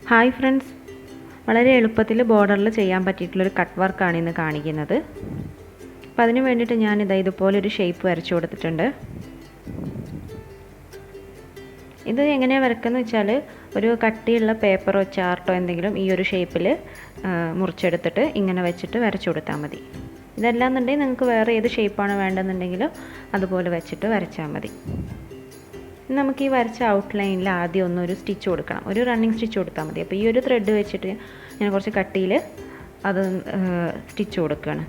Hi friends, വളരെ എളുപ്പത്തിൽ ബോർഡറിൽ ചെയ്യാൻ പറ്റിയിട്ടുള്ളൊരു കട്ട് വർക്കാണ് ഇന്ന് കാണിക്കുന്നത്. അപ്പോൾ അതിന് വേണ്ടിയിട്ട് ഞാനിതാ ഇതുപോലൊരു ഷേപ്പ് വരച്ചു കൊടുത്തിട്ടുണ്ട്. ഇത് എങ്ങനെയാണ് വരയ്ക്കുന്നത് വെച്ചാൽ, ഒരു കട്ടിയുള്ള പേപ്പറോ ചാർട്ടോ എന്തെങ്കിലും ഈ ഒരു ഷേപ്പിൽ മുറിച്ചെടുത്തിട്ട് ഇങ്ങനെ വെച്ചിട്ട് വരച്ചു കൊടുത്താൽ മതി. ഇതല്ലാന്നുണ്ടെങ്കിൽ നിങ്ങൾക്ക് വേറെ ഏത് ഷേപ്പാണ് വേണ്ടതെന്നുണ്ടെങ്കിൽ അതുപോലെ വെച്ചിട്ട് വരച്ചാൽ മതി. നമുക്ക് ഈ വരച്ച ഔട്ട്ലൈനിൽ ആദ്യം ഒന്നൊരു സ്റ്റിച്ച് കൊടുക്കണം. ഒരു റണ്ണിങ് സ്റ്റിച്ച് കൊടുത്താൽ മതി. അപ്പോൾ ഈ ഒരു ത്രെഡ് വെച്ചിട്ട് ഞാൻ കുറച്ച് കട്ടിയിൽ അത് സ്റ്റിച്ച് കൊടുക്കുകയാണ്.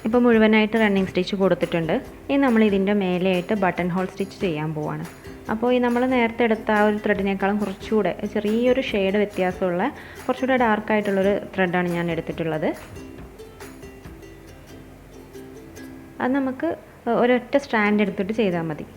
ഇപ്പോൾ മുഴുവനായിട്ട് റണ്ണിങ് സ്റ്റിച്ച് കൊടുത്തിട്ടുണ്ട്. ഇനി നമ്മൾ ഇതിൻ്റെ മേലെയായിട്ട് ബട്ടൺ ഹോൾ സ്റ്റിച്ച് ചെയ്യാൻ പോവാണ്. അപ്പോൾ ഈ നമ്മൾ നേരത്തെ എടുത്ത ആ ഒരു ത്രെഡിനേക്കാളും കുറച്ചുകൂടെ ചെറിയൊരു ഷെയ്ഡ് വ്യത്യാസമുള്ള കുറച്ചുകൂടെ ഡാർക്കായിട്ടുള്ളൊരു ത്രെഡാണ് ഞാൻ എടുത്തിട്ടുള്ളത്. അത് നമുക്ക് ഒരൊറ്റ സ്ട്രാൻഡ് എടുത്തിട്ട് ചെയ്താൽ മതി.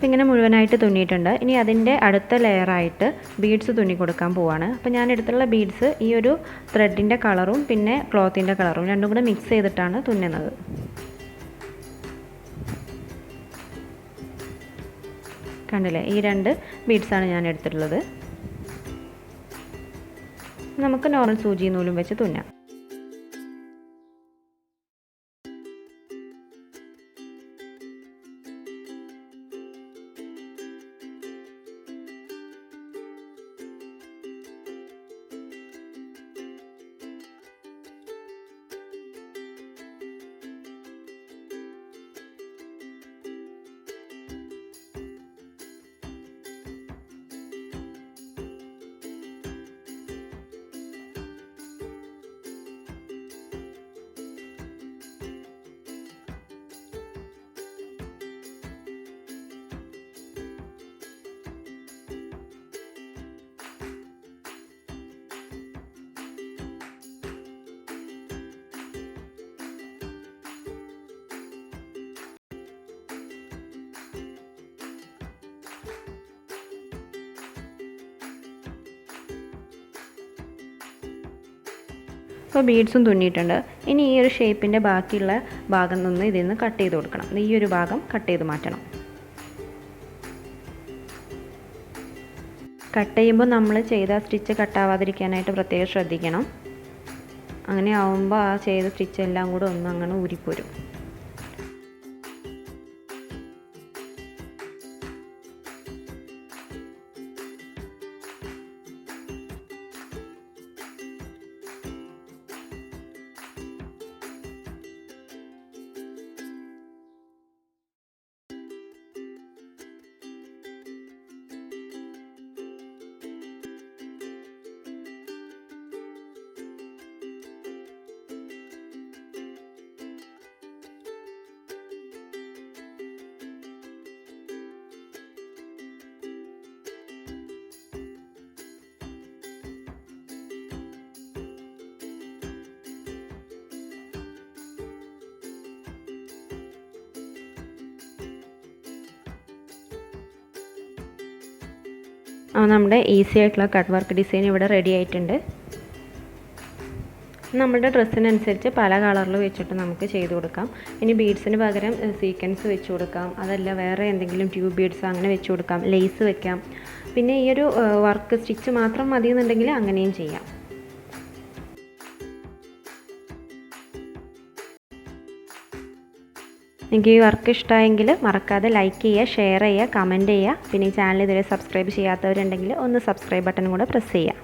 അപ്പോൾ ഇങ്ങനെ മുഴുവനായിട്ട് തുന്നിയിട്ടുണ്ട്. ഇനി അതിൻ്റെ അടുത്ത ലെയറായിട്ട് ബീഡ്സ് തുന്നി കൊടുക്കാൻ പോവാണ്. അപ്പോൾ ഞാൻ എടുത്തുള്ള ബീഡ്സ് ഈ ഒരു ത്രെഡിൻ്റെ കളറും പിന്നെ ക്ലോത്തിൻ്റെ കളറും രണ്ടും കൂടെ മിക്സ് ചെയ്തിട്ടാണ് തുന്നുന്നത്. കണ്ടില്ലേ, ഈ 2 ബീഡ്സാണ് ഞാൻ എടുത്തിട്ടുള്ളത്. നമുക്ക് നോർമൽ സൂചി നൂലും വെച്ച് തുന്നാം. അപ്പോൾ ബീഡ്സും തുന്നിയിട്ടുണ്ട്. ഇനി ഈ ഒരു ഷേപ്പിൻ്റെ ബാക്കിയുള്ള ഭാഗം നിന്ന് ഇതിൽ നിന്ന് കട്ട് ചെയ്ത് കൊടുക്കണം. ഈ ഒരു ഭാഗം കട്ട് ചെയ്ത് മാറ്റണം. കട്ട് ചെയ്യുമ്പോൾ നമ്മൾ ചെയ്ത സ്റ്റിച്ച് കട്ടാവാതിരിക്കാനായിട്ട് പ്രത്യേകം ശ്രദ്ധിക്കണം. അങ്ങനെ ആവുമ്പോൾ ആ ചെയ്ത സ്റ്റിച്ച് എല്ലാം കൂടെ ഒന്ന് അങ്ങനെ ഊരിപ്പോരും. നമ്മുടെ ഈസി ആയിട്ടുള്ള കട്ട് വർക്ക് ഡിസൈൻ ഇവിടെ റെഡി ആയിട്ടുണ്ട്. നമ്മുടെ ഡ്രസ്സിനനുസരിച്ച് പല കളറിൽ വെച്ചിട്ട് നമുക്ക് ചെയ്ത് കൊടുക്കാം. ഇനി ബീഡ്സിന് പകരം സീക്വൻസ് വെച്ച് കൊടുക്കാം, അതല്ല വേറെ എന്തെങ്കിലും ട്യൂബ് ബീഡ്സ് അങ്ങനെ വെച്ച് കൊടുക്കാം, ലേസ് വെക്കാം. പിന്നെ ഈ ഒരു വർക്ക് സ്റ്റിച്ച് മാത്രം മതി എന്നുണ്ടെങ്കിൽ അങ്ങനെയും ചെയ്യാം. നിങ്ങൾക്ക് ഈ വർക്ക് ഇഷ്ടമായെങ്കിൽ മറക്കാതെ ലൈക്ക് ചെയ്യുക, ഷെയർ ചെയ്യുക, കമൻറ്റ് ചെയ്യുക. പിന്നെ ഈ ചാനൽ ഇതുവരെ സബ്സ്ക്രൈബ് ചെയ്യാത്തവരുണ്ടെങ്കിൽ ഒന്ന് സബ്സ്ക്രൈബ് ബട്ടൺ കൂടെ പ്രസ് ചെയ്യുക.